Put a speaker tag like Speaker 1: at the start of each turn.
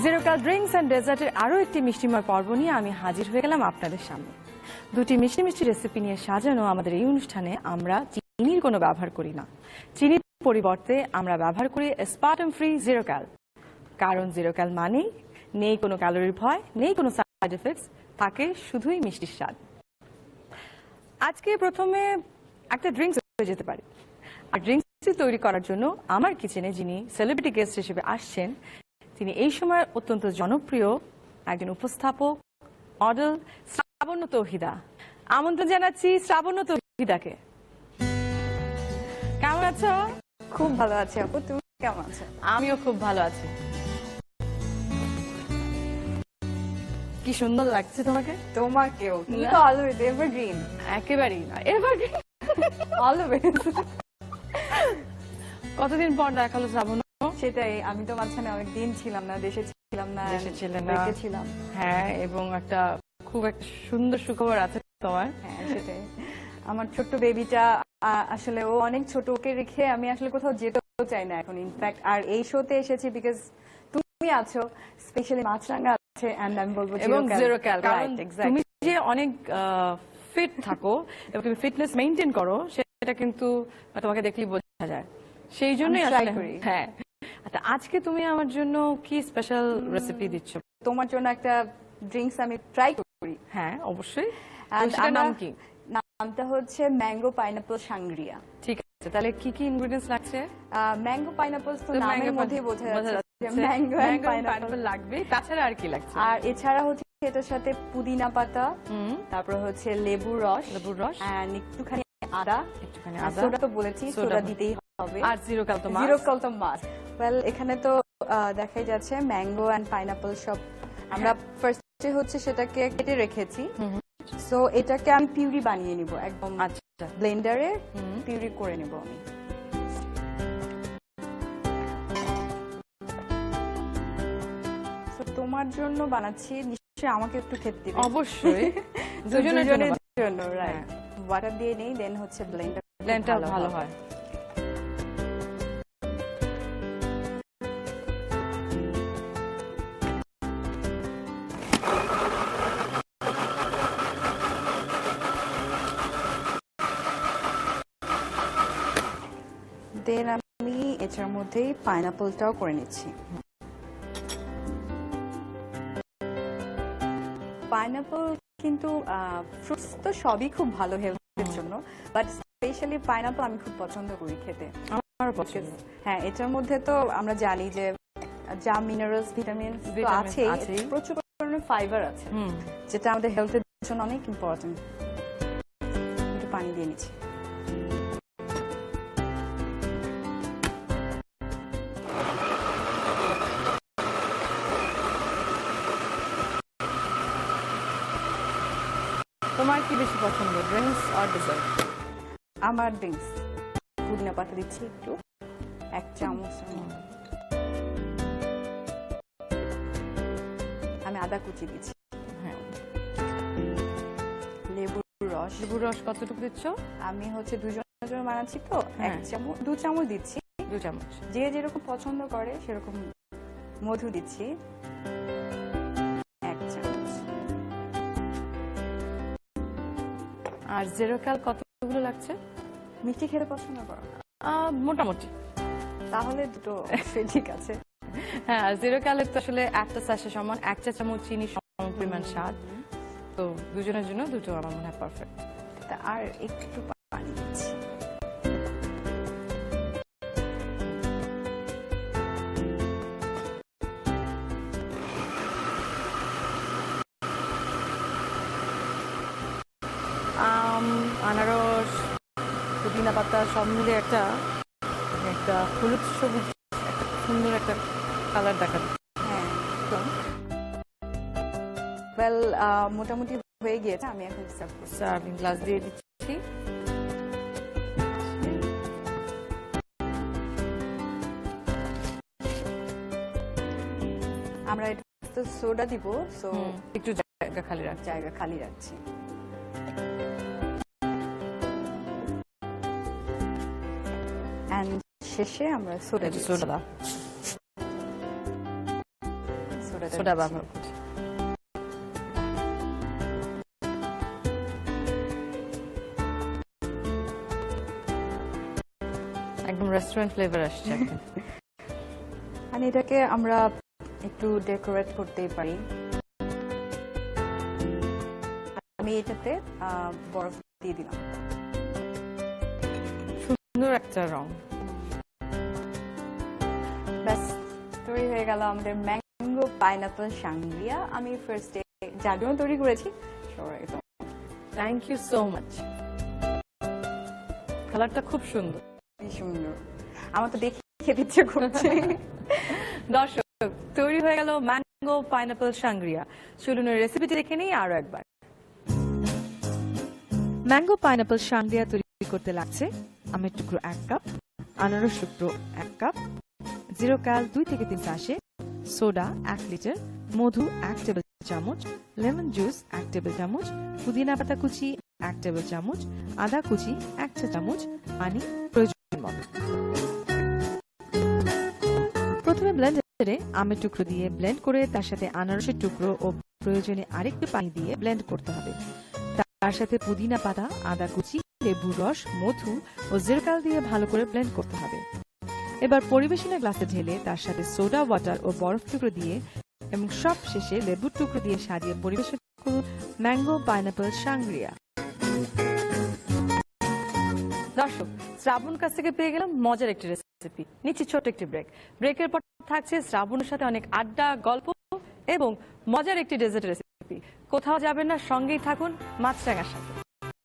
Speaker 1: Zero Cal drinks and ডেজার্টের আরও একটি মিষ্টিময় পর্ব নিয়ে আমি হাজির হয়ে গেলাম আপনাদের সামনে। দুটি মিষ্টি মিষ্টি রেসিপি নিয়ে সাজানো আমাদের এই অনুষ্ঠানে আমরা চিনির কোনো ব্যবহার করি না। চিনির পরিবর্তে আমরা ব্যবহার করি অ্যাসপার্টাম ফ্রি জিরো ক্যাল। কারণ জিরো ক্যাল মানেই নেই কোনো ক্যালোরির ভয়, নেই কোনো সাইড এফেক্টস, থাকে শুধুই মিষ্টির স্বাদ। আজকে প্রথমে একটা ড্রিঙ্কস হয়ে যেতে পারে। আর ড্রিঙ্কস তৈরি করার জন্য আমার কিচেনে যিনি সেলিব্রিটি গেস্ট হিসেবে আসছেন, তিনি এই সময় অত্যন্ত জনপ্রিয় একজন উপস্থাপক, মডেল শ্রাবণ্য তৌহিদা। আমন্ত্রণ জানাচ্ছি শ্রাবণ্য তৌহিদাকে। কেমন আছো?
Speaker 2: খুব ভালো আছি আপু, তুমি কেমন আছো?
Speaker 1: আমিও খুব ভালো আছি। কি সুন্দর লাগছে তোমাকে।
Speaker 2: তোমাকেও। তুমি তো অলওয়েজ এভারগ্রিন।
Speaker 1: একেবারেই না, এভারগ্রিন
Speaker 2: অলওয়েজ।
Speaker 1: কতদিন পর দেখালো শ্রাবণ্য?
Speaker 2: সেটাই, আমি তো মাঝখানে অনেক দিন ছিলাম না, দেশে ছিলাম না, ছিলাম।
Speaker 1: হ্যাঁ, এবং খুব একটা সুন্দর সুখবর আছে তোমার।
Speaker 2: হ্যাঁ সেটাই, আমার ছোট্ট বেবিটা আসলে ও অনেক ছোট, ওকে রেখে আমি আসলে কোথাও যেতেও চাই না এখন। ইনফ্যাক্ট আর এই শোতে এসেছি বিকজ তুমি আছো, স্পেশালি মাছরাঙা আছে, এন্ড আমি বলবো
Speaker 1: এবং জিরো ক্যাল। কারণ তুমি যে অনেক ফিট থাকো এবং তুমি ফিটনেস মেইনটেইন করো, সেটা কিন্তু তোমাকে দেখলেই বোঝা যায়। সেই জন্যই আসলে হ্যাঁ। আচ্ছা, আজকে তুমি আমার জন্য কি স্পেশাল রেসিপি দিচ্ছ?
Speaker 2: তোমার জন্য একটা ড্রিঙ্কস আমি ট্রাই করি।
Speaker 1: হ্যাঁ অবশ্যই।
Speaker 2: নাম কি? নামটা হচ্ছে ম্যাঙ্গো পাইনাপল সাংগ্রিয়া।
Speaker 1: ঠিক আছে, তাহলে কি কি ইনগ্রেডিয়েন্টস লাগছে?
Speaker 2: ম্যাঙ্গো পাইনাপল তো নামের মধ্যেই বোঝা যাচ্ছে ম্যাঙ্গো এন্ড পাইনাপল
Speaker 1: লাগবে। তাছাড়া আর কি লাগছে?
Speaker 2: আর এছাড়া হচ্ছে এটার সাথে পুদিনা পাতা, তারপর হচ্ছে লেবুর রস এন্ড একটুখানি আদা। সোডা তো বলেছি, সোডা দিতেই হবে।
Speaker 1: আর জিরো ক্যাল তো
Speaker 2: মাস্ট। ওয়েল, এখানে তো দেখাই যাচ্ছে ম্যাঙ্গো এন্ড পাইনাপল সব আমরা ফার্স্টে হচ্ছে সেটাকে কেটে রেখেছি। সো এটাকে আমি পিউরি বানিয়ে নিব একদম।
Speaker 1: আচ্ছা,
Speaker 2: ব্লেন্ডারে পিউরি করে নেব আমি। তোমার জন্য বানাচ্ছি, নিশ্চয়ই আমাকে একটু খেতে দিবে।
Speaker 1: অবশ্যই, দুজনের
Speaker 2: জন্য। রাইট, ওয়াটার দিয়ে নেই, দেন হচ্ছে ব্লেন্ডারটা ভালো হয়। দেন আমি এটার মধ্যেই পাইনাপলটাও করে নিচ্ছি। পাইনাপল কিন্তু ফ্রুটস তো সবই খুব ভালো হেলথের জন্য, বাট স্পেশালি পাইনাপল আমি খুব পছন্দ করি খেতে।
Speaker 1: আমার পছন্দ।
Speaker 2: হ্যাঁ, এটার মধ্যে তো আমরা জানি যে যা মিনারেলস, ভিটামিন আছে, প্রচুর পরিমাণে ফাইবার আছে, যেটা আমাদের হেলথের জন্য অনেক ইম্পর্টেন্ট। একটু পানি দিয়ে নিচ্ছি।
Speaker 1: তোমার কি বেশি পছন্দ, ড্রিঙ্কস আর ডেজার্ট?
Speaker 2: আমার ড্রিঙ্কস। পুদিনা পাতা দিচ্ছি একটু, 1 চামচ। আমি আদা কুচি দিচ্ছি।
Speaker 1: হ্যাঁ,
Speaker 2: লেবুর
Speaker 1: রস কতটুকু দিচ্ছ?
Speaker 2: আমি হচ্ছে দুজনের জন্য বানাচ্ছি তো 2 চামচ দিচ্ছি।
Speaker 1: 2 চামচ।
Speaker 2: যে যেরকম পছন্দ করে সেরকম। মধু দিচ্ছি 1 চামচ।
Speaker 1: আর জিরো ক্যাল কতগুলো লাগছে?
Speaker 2: মিষ্টি খেতে পছন্দ করো?
Speaker 1: মোটামুটি।
Speaker 2: তাহলে দুটো ঠিক আছে।
Speaker 1: হ্যাঁ, জিরো ক্যালের তো আসলে একটা স্যাশে সমান 1 চা চামচ চিনি, সম পরিমাণ স্বাদ। তো দুজনের জন্য দুটো আমার মনে হয় পারফেক্ট।
Speaker 2: আর একটু পানি দিচ্ছি।
Speaker 1: আনারস, পুদিনা পাতা সব মিলে একটা হলুদ সবুজ একটা সুন্দর একটা কালার দেখাবে।
Speaker 2: হ্যাঁ, ওয়েল মোটামুটি হয়ে গিয়েছে। আমি এখন
Speaker 1: সার্ভিং গ্লাস দিয়ে দিচ্ছি।
Speaker 2: আমরা একটু সোডা দিব, সো
Speaker 1: একটু জায়গা খালি
Speaker 2: রাখছি। এন্ড শেষে আমরা সোডা
Speaker 1: সোডা ব্যবহার করছি। একদম রেস্টুরেন্ট ফ্লেভার আসছে এখন।
Speaker 2: আর এটাকে আমরা একটু ডেকোরেট করতেই পারি। আমি এটাতে বরফ দিয়ে দিলাম।
Speaker 1: সুন্দর একটা রং।
Speaker 2: ব্যাস তৈরি হয়ে গেল আমাদের ম্যাঙ্গো পাইনাপল সাংগ্রিয়া। আমি ফার্স্টে যার জন্য তৈরি করেছি
Speaker 1: থ্যাংক ইউ সো মাচ। কালারটা খুব সুন্দর।
Speaker 2: কি সুন্দর, আমার তো দেখে খেতে ইচ্ছে করছে।
Speaker 1: দর্শক, তৈরি হয়ে গেল ম্যাঙ্গো পাইনাপল সাংগ্রিয়া। চলুন রেসিপিটি দেখে নিই আরো একবার। ম্যাঙ্গো পাইনাপল সাংগ্রিয়া তৈরি করতে লাগছে আমের টুকরো 1 কাপ, আনারস টুকরো 1 কাপ, জিরো ক্যাল 2 থেকে 3 চামচ, সোডা 1 লিটার, মধু 1 টেবিল চামচ, লেমন জুস 1 টেবিল চামচ, পুদিনা পাতা কুচি 1 টেবিল চামচ, আদা কুচি 1 চা চামচ, পানি প্রয়োজন মতো। প্রথমে ব্লেন্ডারে আমের টুকরো দিয়ে ব্লেন্ড করে তার সাথে আনারসের টুকরো ও প্রয়োজনে আরেকটু পানি দিয়ে ব্লেন্ড করতে হবে। তার সাথে পুদিনা পাতা, আদা কুচি, লেবুর রস, মধু ও জিরকাল দিয়ে ভালো করে ব্লেন্ড করতে হবে। এবার পরিবেশনের গ্লাসে ঢেলে তার সাথে সোডা ওয়াটার ও বরফ টুকরো দিয়ে এবং সব শেষে লেবুর টুকরো দিয়ে সাজিয়ে পরিবেশন করুন ম্যাঙ্গো পাইনাপল সাংগ্রিয়া। দর্শক, শ্রাবণ কাছ থেকে পেয়ে গেলাম মজার একটি রেসিপি। নিচ্ছি ছোট একটি ব্রেক। ব্রেকের পর থাকছে শ্রাবণের সাথে অনেক আড্ডা, গল্প এবং মজার একটি ডেজার্ট রেসিপি। কোথাও যাবেন না, সঙ্গেই থাকুন মাছরাঙার সাথে।